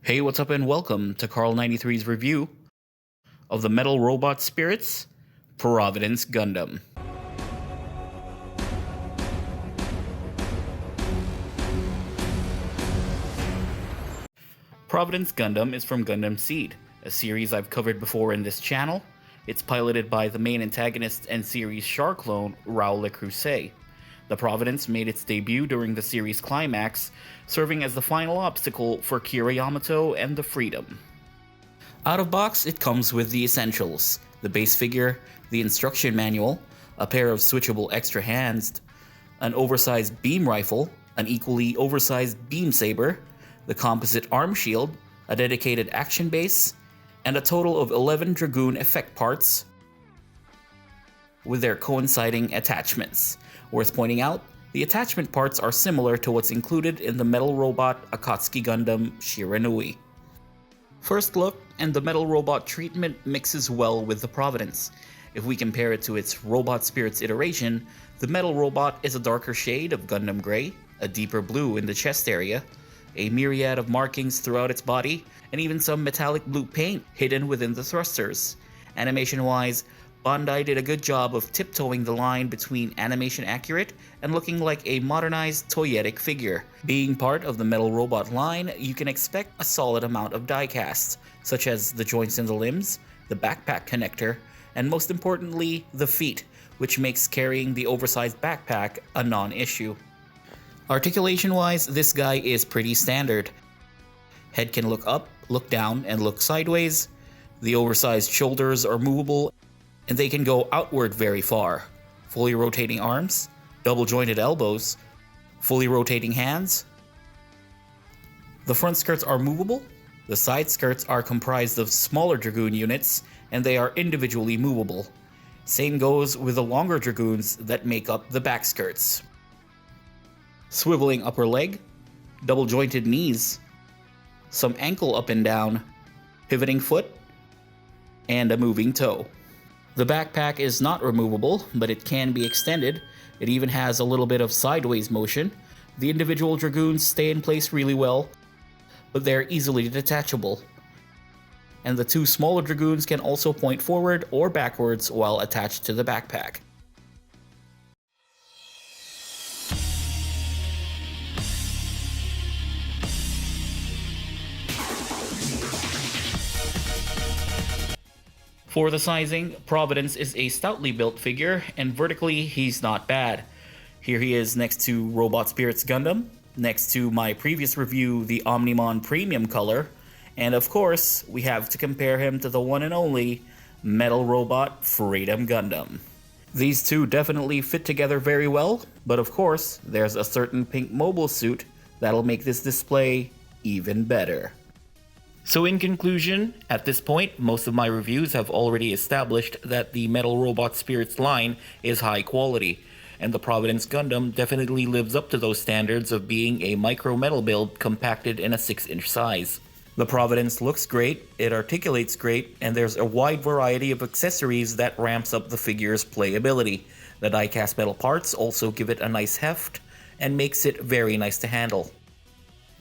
Hey, what's up and welcome to Carl93's review of the Metal Robot Spirits Providence Gundam. Providence Gundam is from Gundam SEED, a series I've covered before in this channel. It's piloted by the main antagonist and series Char clone, Raoul Le Creuset. The Providence made its debut during the series climax, serving as the final obstacle for Kira Yamato and the Freedom. Out of box, it comes with the essentials: the base figure, the instruction manual, a pair of switchable extra hands, an oversized beam rifle, an equally oversized beam saber, the composite arm shield, a dedicated action base, and a total of 11 Dragoon effect parts with their coinciding attachments. Worth pointing out, the attachment parts are similar to what's included in the Metal Robot Akatsuki Gundam Shiranui. First look, and the Metal Robot treatment mixes well with the Providence. If we compare it to its Robot Spirits iteration, the Metal Robot is a darker shade of Gundam Gray, a deeper blue in the chest area, a myriad of markings throughout its body, and even some metallic blue paint hidden within the thrusters. Animation-wise, Bandai did a good job of tiptoeing the line between animation accurate and looking like a modernized toyetic figure. Being part of the Metal Robot line, you can expect a solid amount of die-cast, such as the joints in the limbs, the backpack connector, and most importantly, the feet, which makes carrying the oversized backpack a non-issue. Articulation-wise, this guy is pretty standard. Head can look up, look down, and look sideways. The oversized shoulders are movable, and they can go outward very far. Fully rotating arms, double jointed elbows, fully rotating hands. The front skirts are movable, the side skirts are comprised of smaller Dragoon units, and they are individually movable. Same goes with the longer Dragoons that make up the back skirts. Swiveling upper leg, double jointed knees, some ankle up and down, pivoting foot, and a moving toe. The backpack is not removable, but it can be extended. It even has a little bit of sideways motion. The individual Dragoons stay in place really well, but they're easily detachable. And the two smaller Dragoons can also point forward or backwards while attached to the backpack. For the sizing, Providence is a stoutly built figure, and vertically he's not bad. Here he is next to Robot Spirits Gundam, next to my previous review, the Omnimon Premium color, and of course, we have to compare him to the one and only Metal Robot Freedom Gundam. These two definitely fit together very well, but of course, there's a certain pink mobile suit that'll make this display even better. So in conclusion, at this point, most of my reviews have already established that the Metal Robot Spirits line is high quality, and the Providence Gundam definitely lives up to those standards of being a micro metal build compacted in a 6-inch size. The Providence looks great, it articulates great, and there's a wide variety of accessories that ramps up the figure's playability. The die-cast metal parts also give it a nice heft and makes it very nice to handle.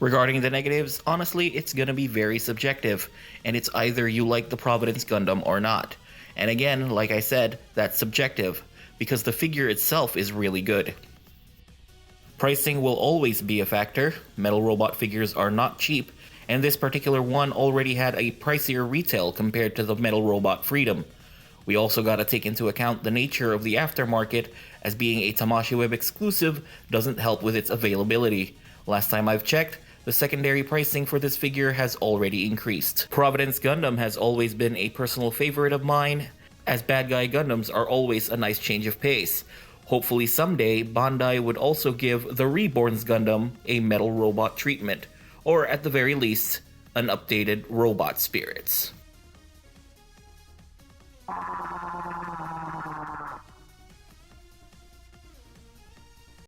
Regarding the negatives, honestly, it's gonna be very subjective, and it's either you like the Providence Gundam or not. And again, like I said, that's subjective, because the figure itself is really good. Pricing will always be a factor. Metal Robot figures are not cheap, and this particular one already had a pricier retail compared to the Metal Robot Freedom. We also gotta take into account the nature of the aftermarket, as being a Tamashii Web exclusive doesn't help with its availability. Last time I've checked, the secondary pricing for this figure has already increased. Providence Gundam has always been a personal favorite of mine, as bad guy Gundams are always a nice change of pace. Hopefully someday, Bandai would also give the Reborn's Gundam a Metal Robot treatment, or at the very least, an updated Robot Spirits.